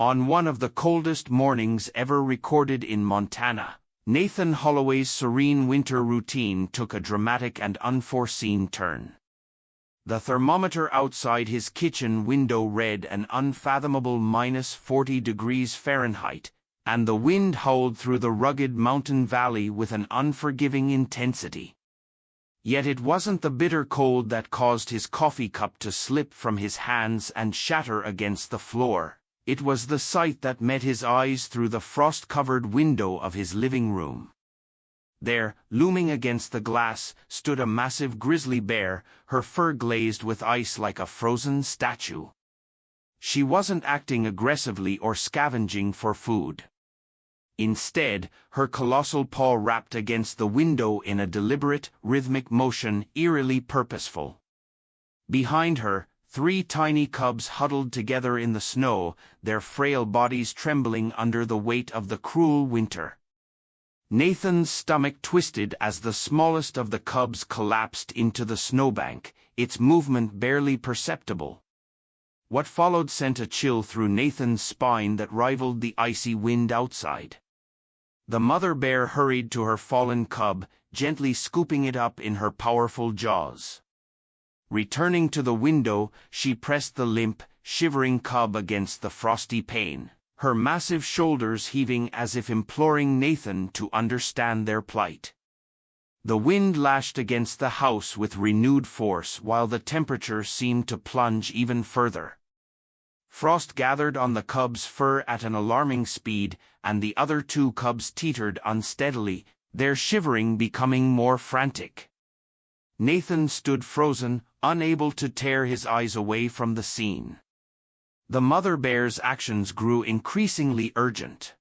On one of the coldest mornings ever recorded in Montana, Nathan Holloway's serene winter routine took a dramatic and unforeseen turn. The thermometer outside his kitchen window read an unfathomable -40 degrees Fahrenheit, and the wind howled through the rugged mountain valley with an unforgiving intensity. Yet it wasn't the bitter cold that caused his coffee cup to slip from his hands and shatter against the floor. It was the sight that met his eyes through the frost-covered window of his living room. There, looming against the glass, stood a massive grizzly bear, her fur glazed with ice like a frozen statue. She wasn't acting aggressively or scavenging for food. Instead, her colossal paw rapped against the window in a deliberate, rhythmic motion eerily purposeful. Behind her, 3 tiny cubs huddled together in the snow, their frail bodies trembling under the weight of the cruel winter. Nathan's stomach twisted as the smallest of the cubs collapsed into the snowbank, its movement barely perceptible. What followed sent a chill through Nathan's spine that rivaled the icy wind outside. The mother bear hurried to her fallen cub, gently scooping it up in her powerful jaws. Returning to the window, she pressed the limp, shivering cub against the frosty pane, her massive shoulders heaving as if imploring Nathan to understand their plight. The wind lashed against the house with renewed force while the temperature seemed to plunge even further. Frost gathered on the cub's fur at an alarming speed, and the other 2 cubs teetered unsteadily, their shivering becoming more frantic. Nathan stood frozen, unable to tear his eyes away from the scene. The mother bear's actions grew increasingly urgent.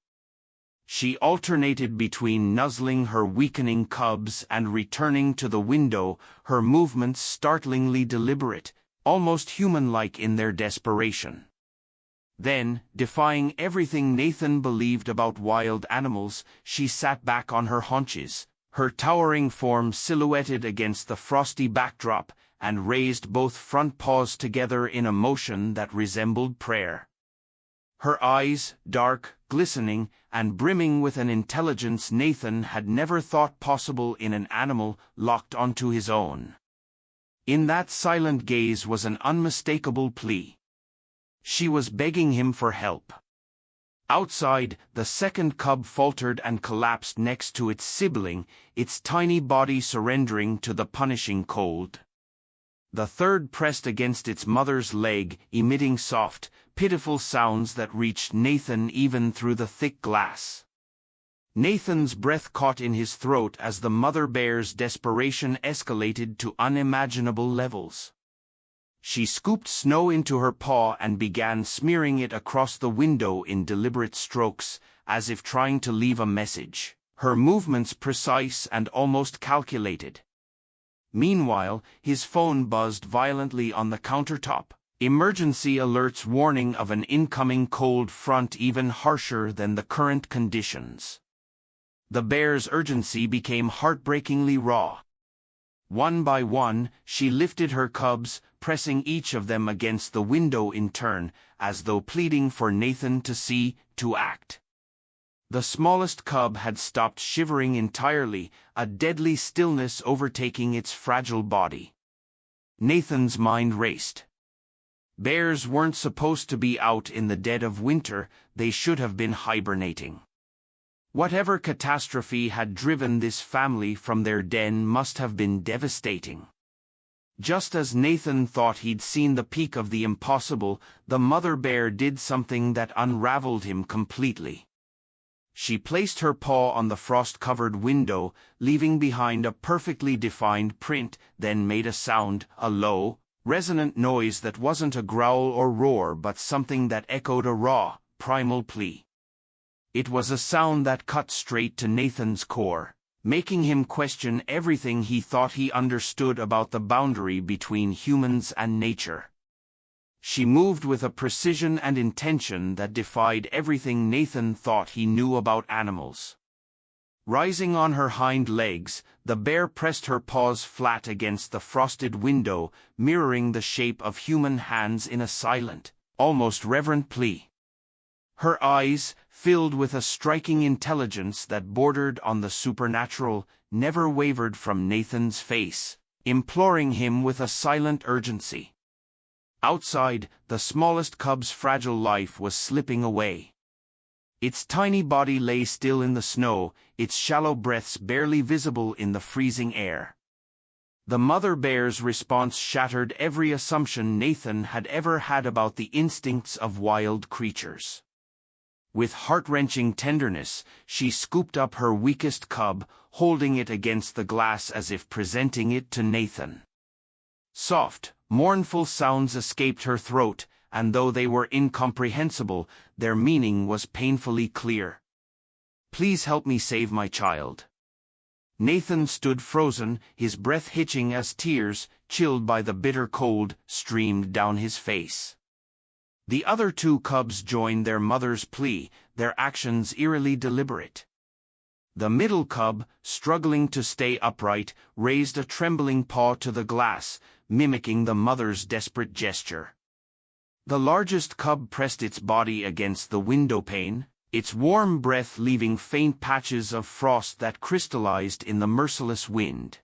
She alternated between nuzzling her weakening cubs and returning to the window, her movements startlingly deliberate, almost human-like in their desperation. Then, defying everything Nathan believed about wild animals, she sat back on her haunches, her towering form silhouetted against the frosty backdrop, and raised both front paws together in a motion that resembled prayer. Her eyes, dark, glistening, and brimming with an intelligence Nathan had never thought possible in an animal locked onto his own. In that silent gaze was an unmistakable plea. She was begging him for help. Outside, the second cub faltered and collapsed next to its sibling, its tiny body surrendering to the punishing cold. The third pressed against its mother's leg, emitting soft, pitiful sounds that reached Nathan even through the thick glass. Nathan's breath caught in his throat as the mother bear's desperation escalated to unimaginable levels. She scooped snow into her paw and began smearing it across the window in deliberate strokes, as if trying to leave a message, her movements precise and almost calculated. Meanwhile, his phone buzzed violently on the countertop, emergency alerts warning of an incoming cold front even harsher than the current conditions. The bear's urgency became heartbreakingly raw. One by one, she lifted her cubs, pressing each of them against the window in turn, as though pleading for Nathan to see, to act. The smallest cub had stopped shivering entirely, a deadly stillness overtaking its fragile body. Nathan's mind raced. Bears weren't supposed to be out in the dead of winter, they should have been hibernating. Whatever catastrophe had driven this family from their den must have been devastating. Just as Nathan thought he'd seen the peak of the impossible, the mother bear did something that unraveled him completely. She placed her paw on the frost-covered window, leaving behind a perfectly defined print, then made a sound, a low, resonant noise that wasn't a growl or roar but something that echoed a raw, primal plea. It was a sound that cut straight to Nathan's core, making him question everything he thought he understood about the boundary between humans and nature. She moved with a precision and intention that defied everything Nathan thought he knew about animals. Rising on her hind legs, the bear pressed her paws flat against the frosted window, mirroring the shape of human hands in a silent, almost reverent plea. Her eyes, filled with a striking intelligence that bordered on the supernatural, never wavered from Nathan's face, imploring him with a silent urgency. Outside, the smallest cub's fragile life was slipping away. Its tiny body lay still in the snow, its shallow breaths barely visible in the freezing air. The mother bear's response shattered every assumption Nathan had ever had about the instincts of wild creatures. With heart-wrenching tenderness, she scooped up her weakest cub, holding it against the glass as if presenting it to Nathan. Soft, mournful sounds escaped her throat, and though they were incomprehensible, their meaning was painfully clear. "Please help me save my child." Nathan stood frozen, his breath hitching as tears, chilled by the bitter cold, streamed down his face. The other two cubs joined their mother's plea, their actions eerily deliberate. The middle cub, struggling to stay upright, raised a trembling paw to the glass, mimicking the mother's desperate gesture. The largest cub pressed its body against the windowpane, its warm breath leaving faint patches of frost that crystallized in the merciless wind.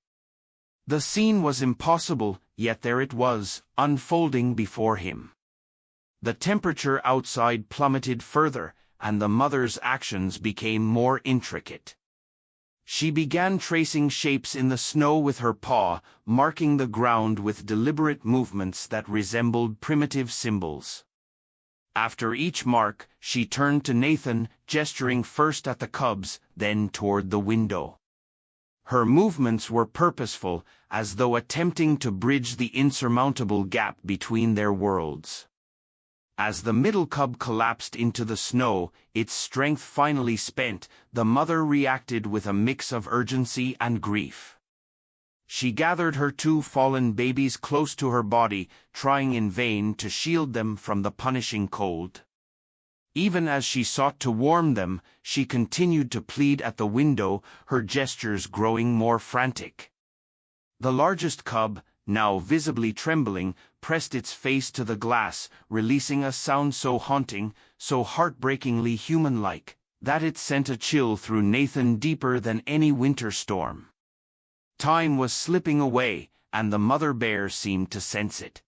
The scene was impossible, yet there it was, unfolding before him. The temperature outside plummeted further, and the mother's actions became more intricate. She began tracing shapes in the snow with her paw, marking the ground with deliberate movements that resembled primitive symbols. After each mark, she turned to Nathan, gesturing first at the cubs, then toward the window. Her movements were purposeful, as though attempting to bridge the insurmountable gap between their worlds. As the middle cub collapsed into the snow, its strength finally spent, the mother reacted with a mix of urgency and grief. She gathered her two fallen babies close to her body, trying in vain to shield them from the punishing cold. Even as she sought to warm them, she continued to plead at the window, her gestures growing more frantic. The largest cub, now visibly trembling, pressed its face to the glass, releasing a sound so haunting, so heartbreakingly human-like, that it sent a chill through Nathan deeper than any winter storm. Time was slipping away, and the mother bear seemed to sense it.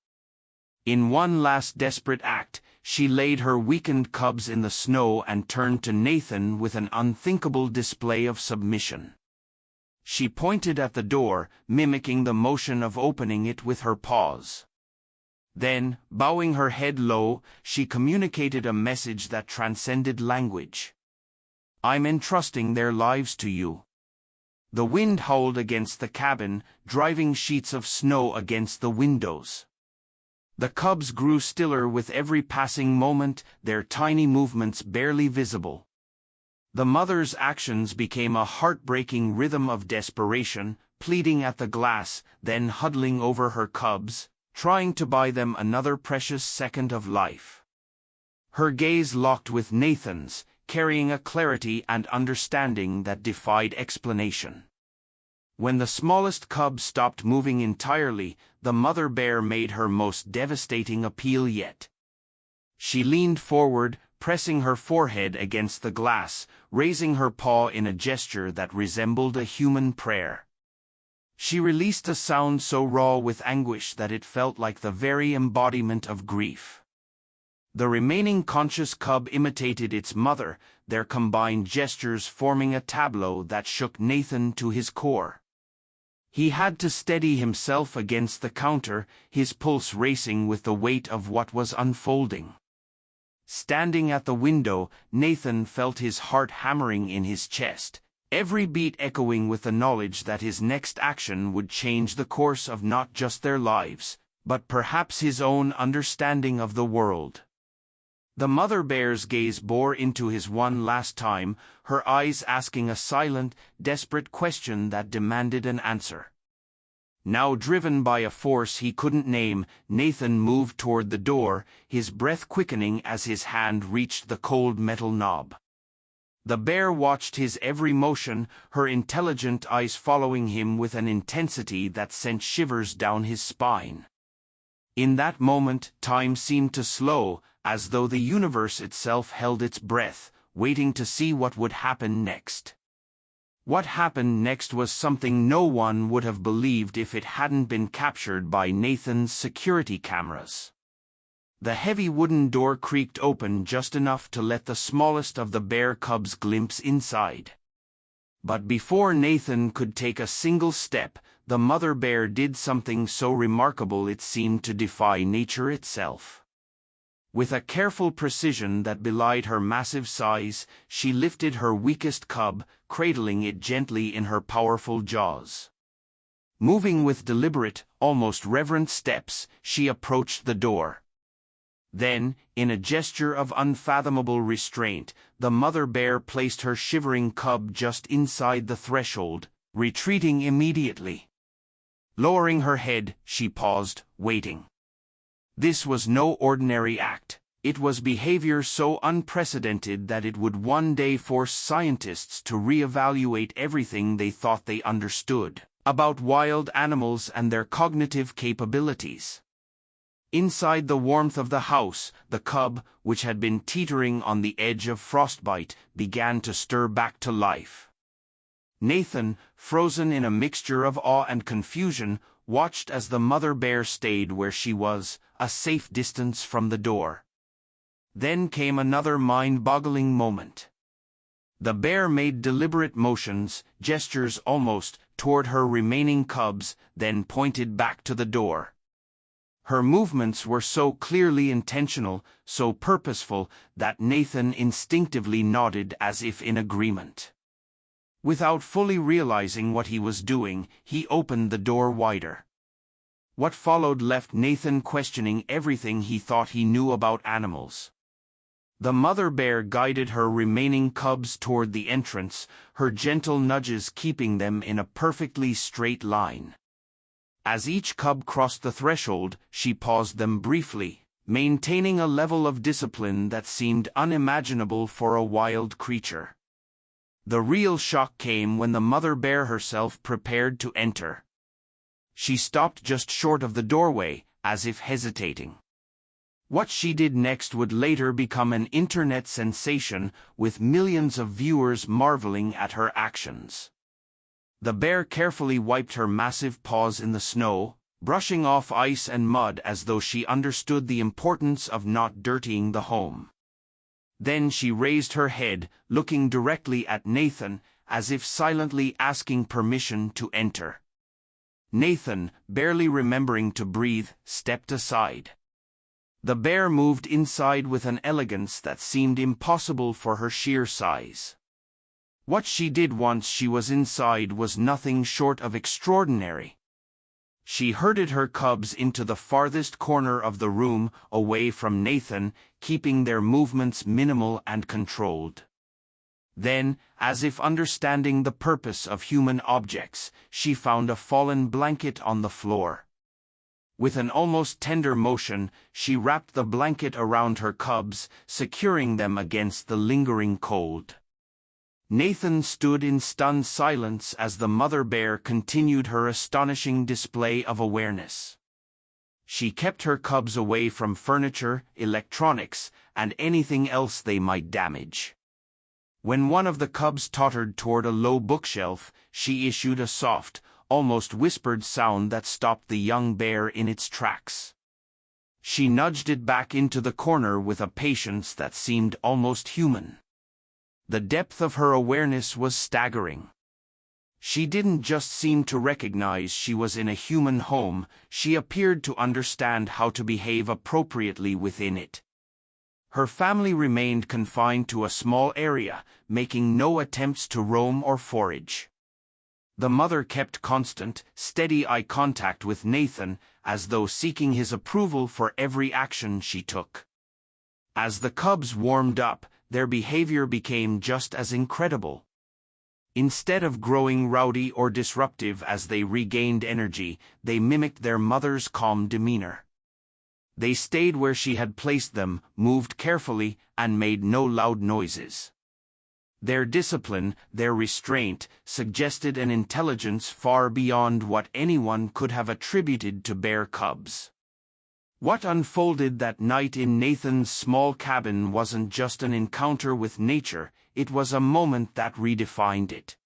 In one last desperate act, she laid her weakened cubs in the snow and turned to Nathan with an unthinkable display of submission. She pointed at the door, mimicking the motion of opening it with her paws. Then, bowing her head low, she communicated a message that transcended language. "I'm entrusting their lives to you." The wind howled against the cabin, driving sheets of snow against the windows. The cubs grew stiller with every passing moment, their tiny movements barely visible. The mother's actions became a heartbreaking rhythm of desperation, pleading at the glass, then huddling over her cubs, trying to buy them another precious second of life. Her gaze locked with Nathan's, carrying a clarity and understanding that defied explanation. When the smallest cub stopped moving entirely, the mother bear made her most devastating appeal yet. She leaned forward, pressing her forehead against the glass, raising her paw in a gesture that resembled a human prayer. She released a sound so raw with anguish that it felt like the very embodiment of grief. The remaining conscious cub imitated its mother, their combined gestures forming a tableau that shook Nathan to his core. He had to steady himself against the counter, his pulse racing with the weight of what was unfolding. Standing at the window, Nathan felt his heart hammering in his chest, every beat echoing with the knowledge that his next action would change the course of not just their lives, but perhaps his own understanding of the world. The mother bear's gaze bore into his one last time, her eyes asking a silent, desperate question that demanded an answer. Now driven by a force he couldn't name, Nathan moved toward the door, his breath quickening as his hand reached the cold metal knob. The bear watched his every motion, her intelligent eyes following him with an intensity that sent shivers down his spine. In that moment, time seemed to slow, as though the universe itself held its breath, waiting to see what would happen next. What happened next was something no one would have believed if it hadn't been captured by Nathan's security cameras. The heavy wooden door creaked open just enough to let the smallest of the bear cubs glimpse inside. But before Nathan could take a single step, the mother bear did something so remarkable it seemed to defy nature itself. With a careful precision that belied her massive size, she lifted her weakest cub, cradling it gently in her powerful jaws. Moving with deliberate, almost reverent steps, she approached the door. Then, in a gesture of unfathomable restraint, the mother bear placed her shivering cub just inside the threshold, retreating immediately. Lowering her head, she paused, waiting. This was no ordinary act. It was behavior so unprecedented that it would one day force scientists to reevaluate everything they thought they understood about wild animals and their cognitive capabilities. Inside the warmth of the house, the cub, which had been teetering on the edge of frostbite, began to stir back to life. Nathan, frozen in a mixture of awe and confusion, watched as the mother bear stayed where she was, a safe distance from the door. Then came another mind-boggling moment. The bear made deliberate motions, gestures almost, toward her remaining cubs, then pointed back to the door. Her movements were so clearly intentional, so purposeful, that Nathan instinctively nodded as if in agreement. Without fully realizing what he was doing, he opened the door wider. What followed left Nathan questioning everything he thought he knew about animals. The mother bear guided her remaining cubs toward the entrance, her gentle nudges keeping them in a perfectly straight line. As each cub crossed the threshold, she paused them briefly, maintaining a level of discipline that seemed unimaginable for a wild creature. The real shock came when the mother bear herself prepared to enter. She stopped just short of the doorway, as if hesitating. What she did next would later become an internet sensation, with millions of viewers marveling at her actions. The bear carefully wiped her massive paws in the snow, brushing off ice and mud as though she understood the importance of not dirtying the home. Then she raised her head, looking directly at Nathan, as if silently asking permission to enter. Nathan, barely remembering to breathe, stepped aside. The bear moved inside with an elegance that seemed impossible for her sheer size. What she did once she was inside was nothing short of extraordinary. She herded her cubs into the farthest corner of the room, away from Nathan, keeping their movements minimal and controlled. Then, as if understanding the purpose of human objects, she found a fallen blanket on the floor. With an almost tender motion, she wrapped the blanket around her cubs, securing them against the lingering cold. Nathan stood in stunned silence as the mother bear continued her astonishing display of awareness. She kept her cubs away from furniture, electronics, and anything else they might damage. When one of the cubs tottered toward a low bookshelf, she issued a soft, almost whispered sound that stopped the young bear in its tracks. She nudged it back into the corner with a patience that seemed almost human. The depth of her awareness was staggering. She didn't just seem to recognize she was in a human home, she appeared to understand how to behave appropriately within it. Her family remained confined to a small area, making no attempts to roam or forage. The mother kept constant, steady eye contact with Nathan, as though seeking his approval for every action she took. As the cubs warmed up, their behavior became just as incredible. Instead of growing rowdy or disruptive as they regained energy, they mimicked their mother's calm demeanor. They stayed where she had placed them, moved carefully, and made no loud noises. Their discipline, their restraint, suggested an intelligence far beyond what anyone could have attributed to bear cubs. What unfolded that night in Nathan's small cabin wasn't just an encounter with nature, it was a moment that redefined it.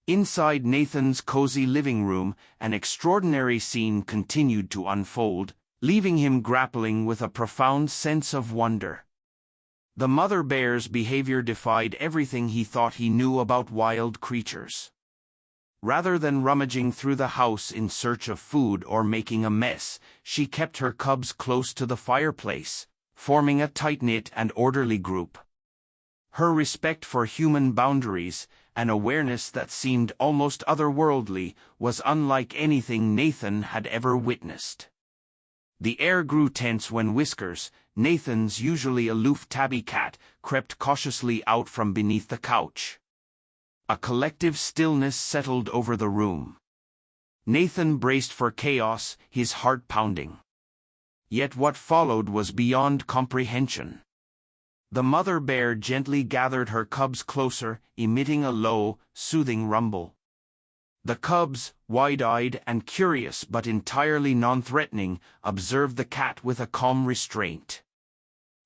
Inside Nathan's cozy living room, an extraordinary scene continued to unfold, leaving him grappling with a profound sense of wonder. The mother bear's behavior defied everything he thought he knew about wild creatures. Rather than rummaging through the house in search of food or making a mess, she kept her cubs close to the fireplace, forming a tight-knit and orderly group. Her respect for human boundaries, an awareness that seemed almost otherworldly, was unlike anything Nathan had ever witnessed. The air grew tense when Whiskers, Nathan's usually aloof tabby cat, crept cautiously out from beneath the couch. A collective stillness settled over the room. Nathan braced for chaos, his heart pounding. Yet what followed was beyond comprehension. The mother bear gently gathered her cubs closer, emitting a low, soothing rumble. The cubs, wide-eyed and curious but entirely non-threatening, observed the cat with a calm restraint.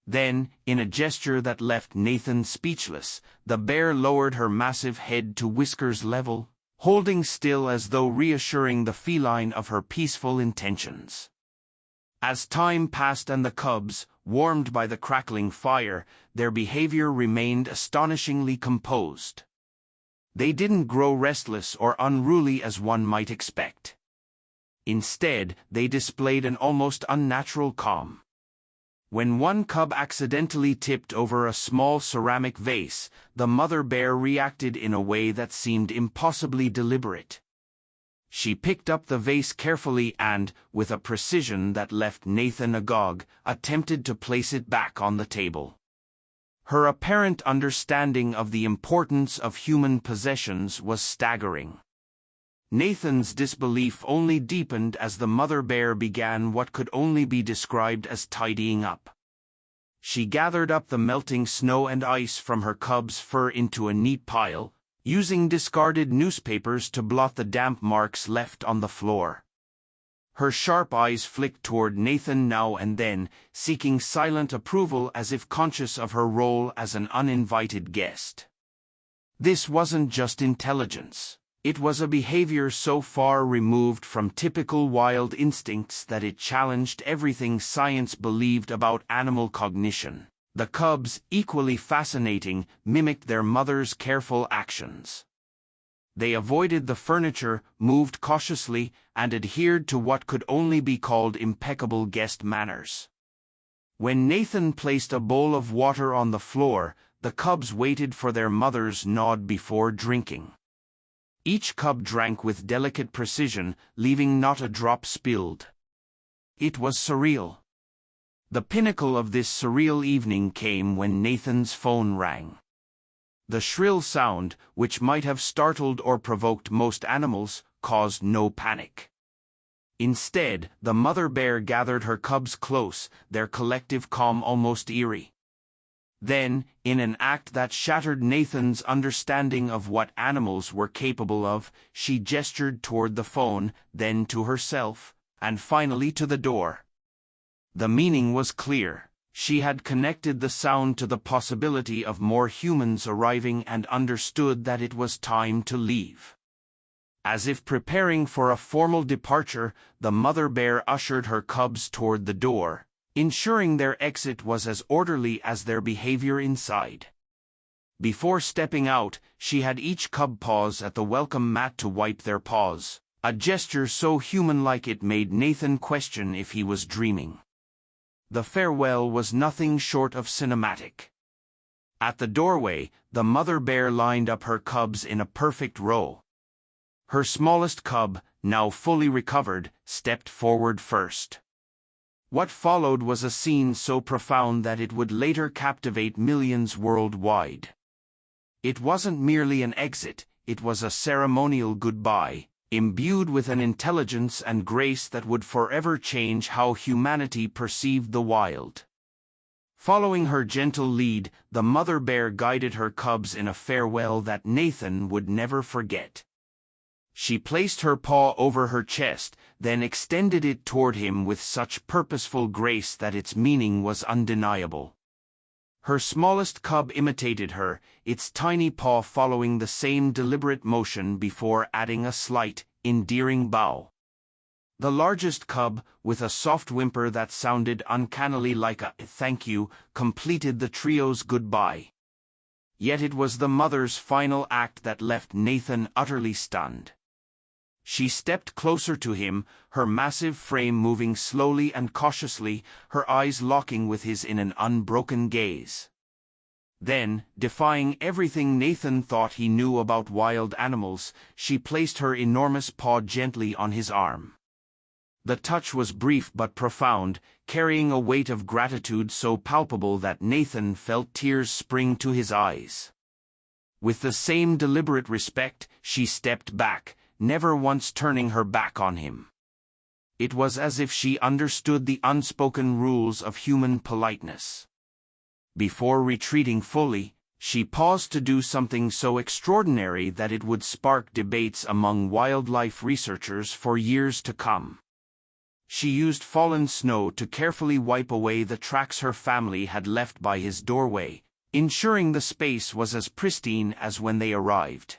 Then, in a gesture that left Nathan speechless, the bear lowered her massive head to Whiskers' level, holding still as though reassuring the feline of her peaceful intentions. As time passed and the cubs, warmed by the crackling fire, their behavior remained astonishingly composed. They didn't grow restless or unruly as one might expect. Instead, they displayed an almost unnatural calm. When one cub accidentally tipped over a small ceramic vase, the mother bear reacted in a way that seemed impossibly deliberate. She picked up the vase carefully and, with a precision that left Nathan agog, attempted to place it back on the table. Her apparent understanding of the importance of human possessions was staggering. Nathan's disbelief only deepened as the mother bear began what could only be described as tidying up. She gathered up the melting snow and ice from her cubs' fur into a neat pile, using discarded newspapers to blot the damp marks left on the floor. Her sharp eyes flicked toward Nathan now and then, seeking silent approval as if conscious of her role as an uninvited guest. This wasn't just intelligence. It was a behavior so far removed from typical wild instincts that it challenged everything science believed about animal cognition. The cubs, equally fascinating, mimicked their mother's careful actions. They avoided the furniture, moved cautiously, and adhered to what could only be called impeccable guest manners. When Nathan placed a bowl of water on the floor, the cubs waited for their mother's nod before drinking. Each cub drank with delicate precision, leaving not a drop spilled. It was surreal. The pinnacle of this surreal evening came when Nathan's phone rang. The shrill sound, which might have startled or provoked most animals, caused no panic. Instead, the mother bear gathered her cubs close, their collective calm almost eerie. Then, in an act that shattered Nathan's understanding of what animals were capable of, she gestured toward the phone, then to herself, and finally to the door. The meaning was clear. She had connected the sound to the possibility of more humans arriving and understood that it was time to leave. As if preparing for a formal departure, the mother bear ushered her cubs toward the door, ensuring their exit was as orderly as their behavior inside. Before stepping out, she had each cub pause at the welcome mat to wipe their paws, a gesture so human-like it made Nathan question if he was dreaming. The farewell was nothing short of cinematic. At the doorway, the mother bear lined up her cubs in a perfect row. Her smallest cub, now fully recovered, stepped forward first. What followed was a scene so profound that it would later captivate millions worldwide. It wasn't merely an exit, it was a ceremonial goodbye, imbued with an intelligence and grace that would forever change how humanity perceived the wild. Following her gentle lead, the mother bear guided her cubs in a farewell that Nathan would never forget. She placed her paw over her chest, then extended it toward him with such purposeful grace that its meaning was undeniable. Her smallest cub imitated her, its tiny paw following the same deliberate motion before adding a slight, endearing bow. The largest cub, with a soft whimper that sounded uncannily like a "thank you," completed the trio's goodbye. Yet it was the mother's final act that left Nathan utterly stunned. She stepped closer to him, her massive frame moving slowly and cautiously, her eyes locking with his in an unbroken gaze. Then, defying everything Nathan thought he knew about wild animals, she placed her enormous paw gently on his arm. The touch was brief but profound, carrying a weight of gratitude so palpable that Nathan felt tears spring to his eyes. With the same deliberate respect, she stepped back, never once turning her back on him. It was as if she understood the unspoken rules of human politeness. Before retreating fully, she paused to do something so extraordinary that it would spark debates among wildlife researchers for years to come. She used fallen snow to carefully wipe away the tracks her family had left by his doorway, ensuring the space was as pristine as when they arrived.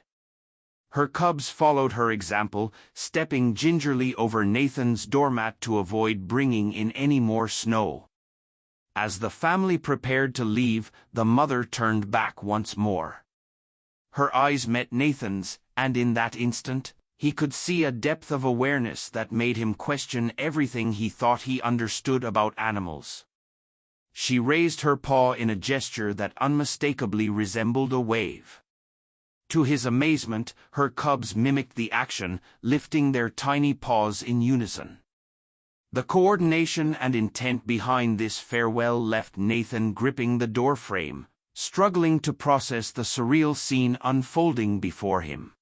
Her cubs followed her example, stepping gingerly over Nathan's doormat to avoid bringing in any more snow. As the family prepared to leave, the mother turned back once more. Her eyes met Nathan's, and in that instant, he could see a depth of awareness that made him question everything he thought he understood about animals. She raised her paw in a gesture that unmistakably resembled a wave. To his amazement, her cubs mimicked the action, lifting their tiny paws in unison. The coordination and intent behind this farewell left Nathan gripping the doorframe, struggling to process the surreal scene unfolding before him.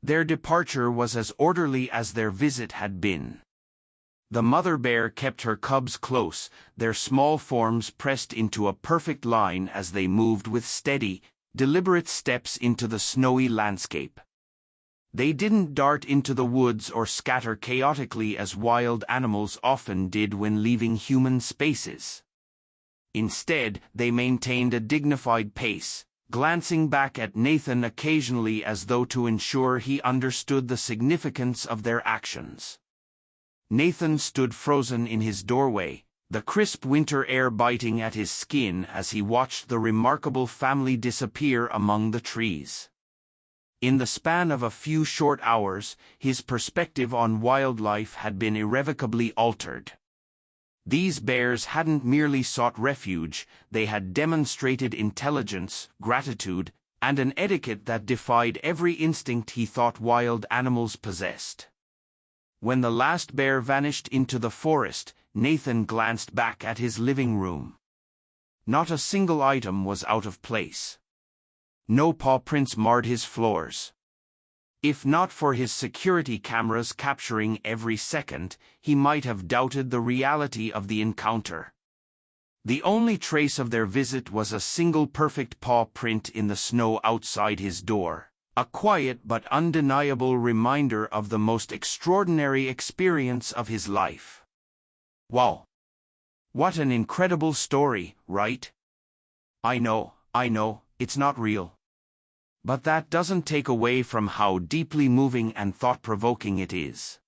Their departure was as orderly as their visit had been. The mother bear kept her cubs close, their small forms pressed into a perfect line as they moved with steady, deliberate steps into the snowy landscape. They didn't dart into the woods or scatter chaotically as wild animals often did when leaving human spaces. Instead, they maintained a dignified pace, glancing back at Nathan occasionally as though to ensure he understood the significance of their actions. Nathan stood frozen in his doorway, the crisp winter air biting at his skin as he watched the remarkable family disappear among the trees. In the span of a few short hours, his perspective on wildlife had been irrevocably altered. These bears hadn't merely sought refuge, they had demonstrated intelligence, gratitude, and an etiquette that defied every instinct he thought wild animals possessed. When the last bear vanished into the forest, Nathan glanced back at his living room. Not a single item was out of place. No paw prints marred his floors. If not for his security cameras capturing every second, he might have doubted the reality of the encounter. The only trace of their visit was a single perfect paw print in the snow outside his door, a quiet but undeniable reminder of the most extraordinary experience of his life. Wow! What an incredible story, right? I know, it's not real. But that doesn't take away from how deeply moving and thought-provoking it is.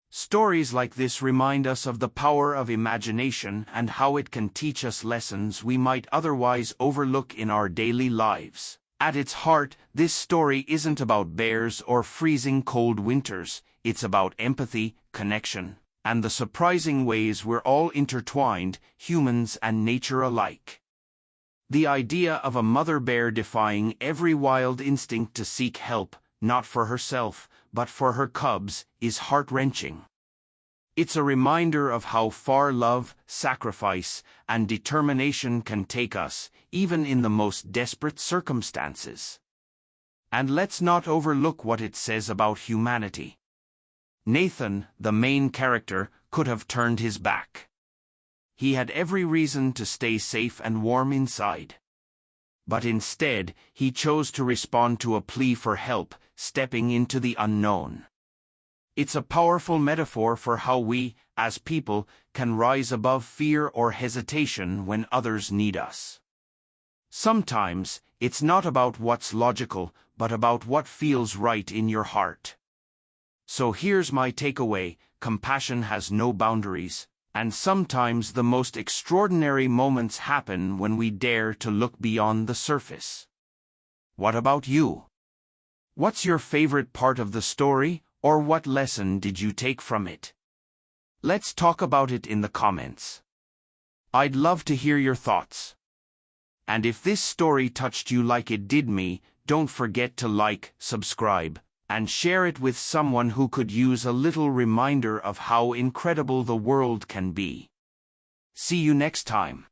Stories like this remind us of the power of imagination and how it can teach us lessons we might otherwise overlook in our daily lives. At its heart, this story isn't about bears or freezing cold winters, it's about empathy, connection, and the surprising ways we're all intertwined, humans and nature alike. The idea of a mother bear defying every wild instinct to seek help, not for herself, but for her cubs, is heart-wrenching. It's a reminder of how far love, sacrifice, and determination can take us, even in the most desperate circumstances. And let's not overlook what it says about humanity. Nathan, the main character, could have turned his back. He had every reason to stay safe and warm inside. But instead, he chose to respond to a plea for help, stepping into the unknown. It's a powerful metaphor for how we, as people, can rise above fear or hesitation when others need us. Sometimes, it's not about what's logical, but about what feels right in your heart. So here's my takeaway: compassion has no boundaries, and sometimes the most extraordinary moments happen when we dare to look beyond the surface. What about you? What's your favorite part of the story, or what lesson did you take from it? Let's talk about it in the comments. I'd love to hear your thoughts. And if this story touched you like it did me, don't forget to like, subscribe, and share it with someone who could use a little reminder of how incredible the world can be. See you next time.